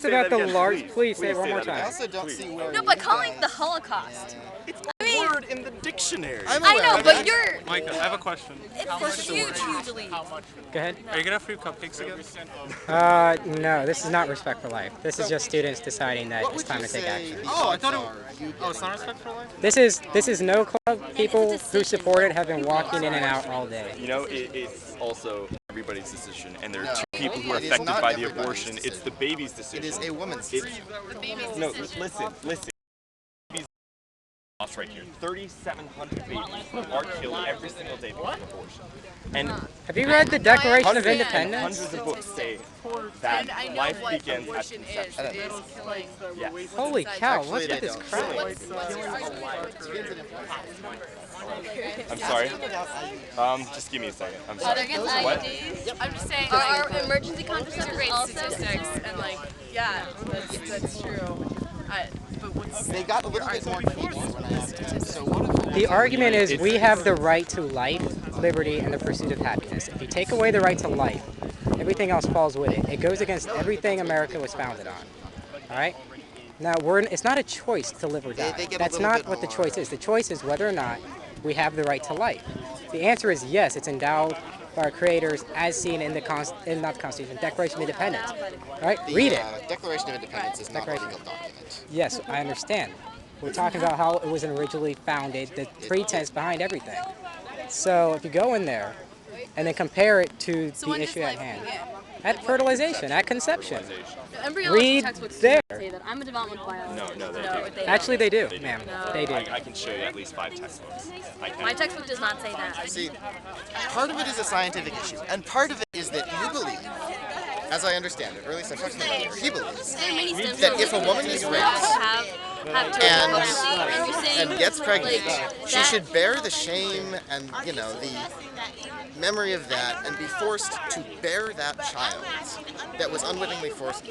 It's about the large. Please say it one more I time. also don't see where. No, but calling the Holocaust. It's a word in the dictionary. I know, but you're. Micah, I have a question. It's hugely. Go ahead. Are you gonna have free cupcakes again? No, this is not respect for life. This is just students deciding that it's time to take action. Oh, I thought it. Oh, it's not respect for life. This is no club. People who support it have been walking in and out all day. You know, it's also everybody's decision, and there are two people who are affected by the abortion. It's the baby's decision. It is a woman's decision. No, listen. Right here, 3,700 babies are killed every single day because of abortion. And have you read the Declaration of Independence? Hundreds of books say that life begins at conception. Yes. Holy cow! What's with this crap? I'm sorry. Just give me a second. I'm sorry. What? I'm just saying, Are emergency contraceptives great also? statistics, and like, yeah, that's true. They got a little bit more creepy when I asked them. So what if The argument is we have the right to life, liberty, and the pursuit of happiness. If you take away the right to life, everything else falls with it. It goes against everything America was founded on. All right? Now, it's not a choice to live or die. That's not what the choice is. The choice is whether or not we have the right to life. The answer is yes, it's endowed by our creators as seen in not the Constitution, Declaration of Independence. All right? Read it. The Declaration of Independence is not a legal document. Yes, I understand. We're talking about how it was originally founded, the pretense behind everything. So if you go in there and then compare it to the issue at hand, at fertilization, at conception, read there. Say that I'm a development biologist. No, they do. Actually, they do, ma'am. They do. I can show you at least 5 textbooks. My textbook does not say that. See, part of it is a scientific issue, and part of it is that you believe, as I understand it, or at least I talked to my lawyer, he believes that if a woman is raped and gets pregnant, she should bear the shame and, the memory of that and be forced to bear that child that was unwittingly forced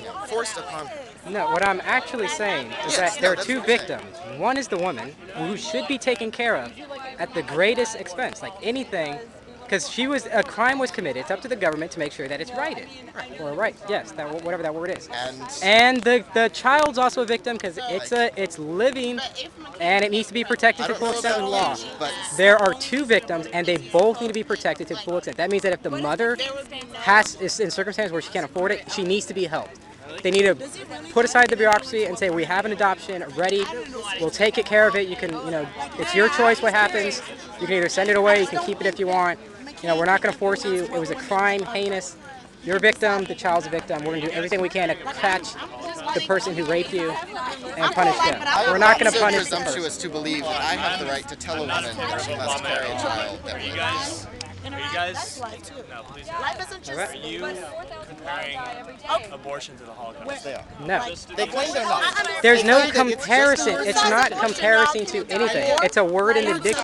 upon her. No, what I'm actually saying is that there are two victims. One is the woman, who should be taken care of at the greatest expense, like anything, because a crime was committed. It's up to the government to make sure that it's righted. Or right, yes, whatever that word is. And the child's also a victim because it's living and it needs to be protected to full extent of law. There are two victims and they both need to be protected to full extent. That means that if the mother is in circumstances where she can't afford it, she needs to be helped. They need to put aside the bureaucracy and say, we have an adoption ready, we'll take care of it. You can, it's your choice what happens. You can either send it away, you can keep it if you want. We're not going to force you. It was a crime, heinous. You're a victim, the child's a victim. We're going to do everything we can to catch the person who raped you and punish them. We're not going to punish the person. I'm presumptuous to believe that I have the right to tell a woman that she must carry a child that will abuse. Are you guys? No, please. Are you comparing abortion to the Holocaust? No. They claim they're not. There's no comparison. It's not comparison to anything. It's a word in the dictionary.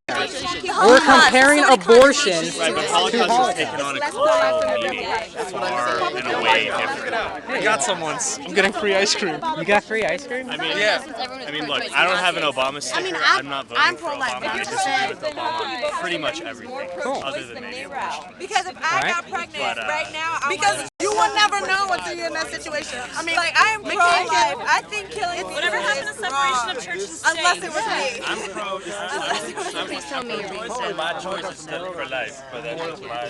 We're comparing abortion Right, but to Holocaust has Holocaust. taken on a cultural meaning far and away different. I got someone's. I'm getting free ice cream. You got free ice cream? I mean, look, I don't have an Obama sticker. I'm not voting for Obama. I disagree with Obama on pretty much everything, other than maybe abortion. because if I got pregnant right now, because you will never know until you're in that situation. I mean, like I am pro-life. I think killing whatever happened to separation of church and state. Unless it was me. I'm pro. My choice is still for life, but that's my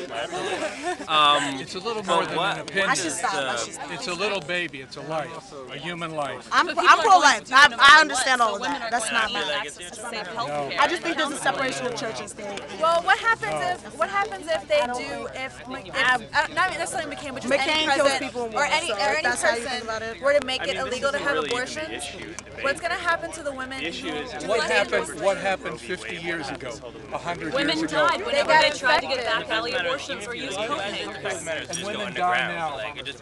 It's a little more than an opinion. It's a little baby. It's a life, a human life. I'm pro-life. I understand all of that. That's not bad. I just think there's a separation of church and state. Well, what happens if they do not necessarily McCain, but just any president or any person were to make it illegal to have abortions? What's going to happen to the women? What happened 50 years ago, 100 years ago? Women died whenever they tried to get back valley abortions or use cocaine. And women die now.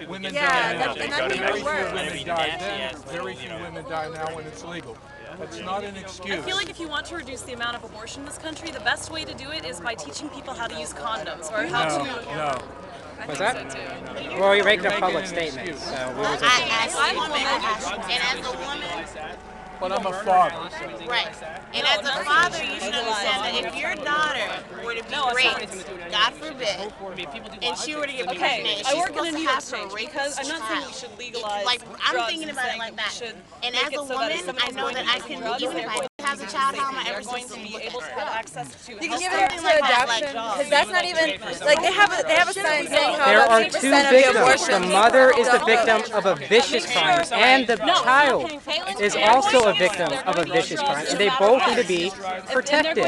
Women die now. Very few women die then. Very few women die now when it's legal. That's not an excuse. I feel like if you want to reduce the amount of abortion in this country, the best way to do it is by teaching people how to use condoms or how to. No. What's that? Well, you're making a public statement, so we was I'm a woman, and as a woman, but I'm a father. Right. And as a father, you should understand that if your daughter were to be raped, God forbid, and she were to get pregnant, and she's supposed to have her raped because I'm not saying we should legalize like, I'm drugs thinking and about it saying like we that. should And make as it a so that woman, if I someone's know going that to I use can, drugs, even if I have a child, how am I ever going to be look able at to her? have access to You can health give care. it up to adoption because that's not even like they have a sign saying how There about are 50% two of the victims. abortions. The mother is the victim of a vicious crime, and the child is also a victim of a vicious crime, and they both need to be protected.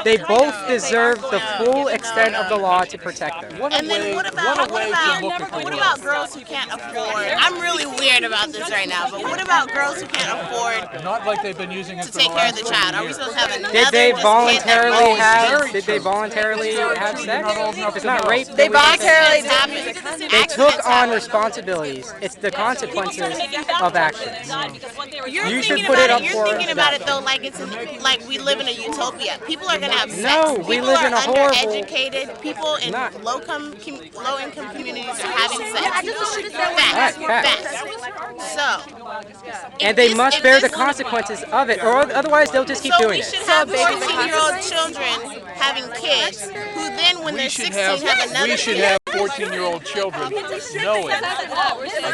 They both deserve the full extent of the law to protect them. And then what about girls who can't afford? I'm really weird about this right now, but what about girls who can't afford Not like they've been using it to for take the care of last the 30 child? Are we years. supposed to have another Did they just kid that voluntarily goes- have? Did they voluntarily have sex? If it's not rape, They then we can say voluntarily Accidents they took happen. on responsibilities. It's the consequences of actions. You're You should thinking put about it up You're for thinking about it adoption. though, like it's like we live in a utopia. People are gonna have sex. No, we People live are in a horrible- undereducated. People in Not- low income communities are having sex. Right, facts. So, And they must bear the consequences of it, or otherwise they'll just keep so doing we it. should have 14-year-old children having kids who then, when they're 16, have another We should kid. have 14-year-old children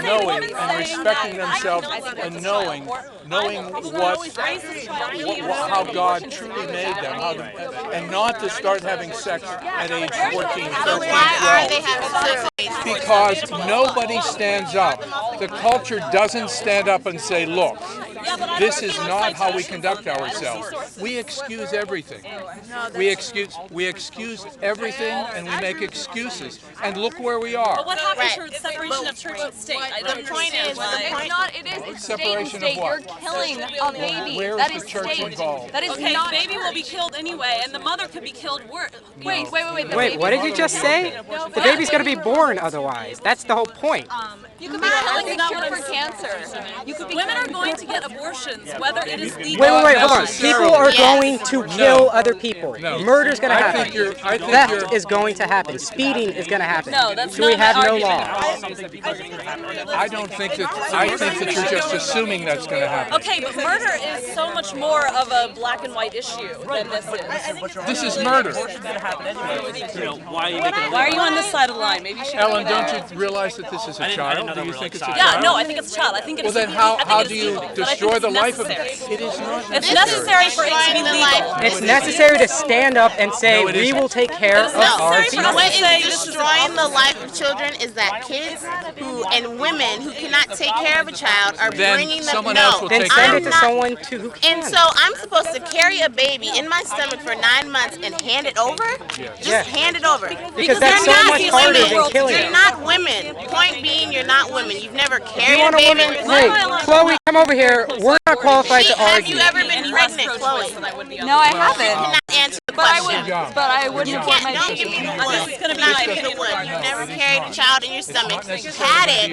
knowing and respecting themselves and knowing how God truly made them, and not to start having sex at age 14, 13, Why are 12. they having sex? Because nobody stands up. The culture doesn't stand up and say, look, this is not how we conduct ourselves. We excuse everything. We excuse everything, and we make excuses. And look where we are. But what happened to separation of church and state? The point is, It is state and Separation of state. what? You're killing a baby. Where That is is the church state. involved? That is Okay, not the baby will be church. killed anyway, and the mother could be killed. Wait. The Wait, baby- what did you just say? The baby's gonna be born otherwise. That's the whole point. You could be killing a cure for cancer. You could be Women are going to get abortions, whether it is legal. Wait, hold on. necessarily. People are Yes. going to kill other people. No. Murder's gonna I happen. think you're- Theft is going to happen. Speeding is gonna happen. No, that's So not we have my no argument. law. I think that you're just assuming that's going to happen. Okay, but murder is so much more of a black and white issue than this is. This is murder. Why are you on this side of the line? Maybe you should. Ellen, don't you realize that this is a child? Do you think it's a child? Yeah, no, I think it's a child. I think it's. Well, then how do you destroy the life of it? It is not It's necessary for it to be legal. It's necessary to stand up and say, No, it we isn't. will take care of our people. What is destroying the life of children is that kids and women who cannot take care of a child are Then bringing them. someone no, else will Then take send care it of to it. someone who can. And so I'm supposed to carry a baby in my stomach for 9 months and hand it over? Just Yeah. hand it over. Because that's you're so not much harder women. than killing You're it. not women. Point being, you're not women. You've never You carried a want a baby. woman? Hey, Chloe, come over here. We're not qualified to Have argue. you ever been pregnant, Chloe? No, I haven't. Cannot answer the But I question. would. But I wouldn't want my Don't give me baby. the wood. This is gonna be Not my give me the opinion. wood. You've never carried a child in your stomach, had it,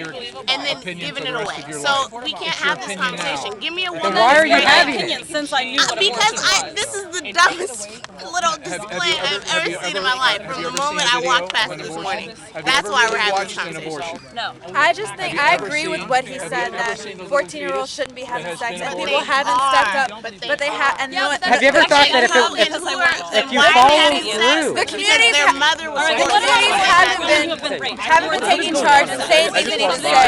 and then given it away. So we can't have this conversation. Give me a woman. why are you who's having pregnant. it? Since I knew what Because abortion was. this is the dumbest little display I've ever seen in my life from the moment I walked past it this morning. That's why we're having this conversation. No. I just think I agree with what he said that 14-year-olds shouldn't be having sex, and people haven't stepped up, but they have. And no, Have you ever thought that if you follow through, the communities Their mother was the communities haven't been taking charge and saying things they need to say.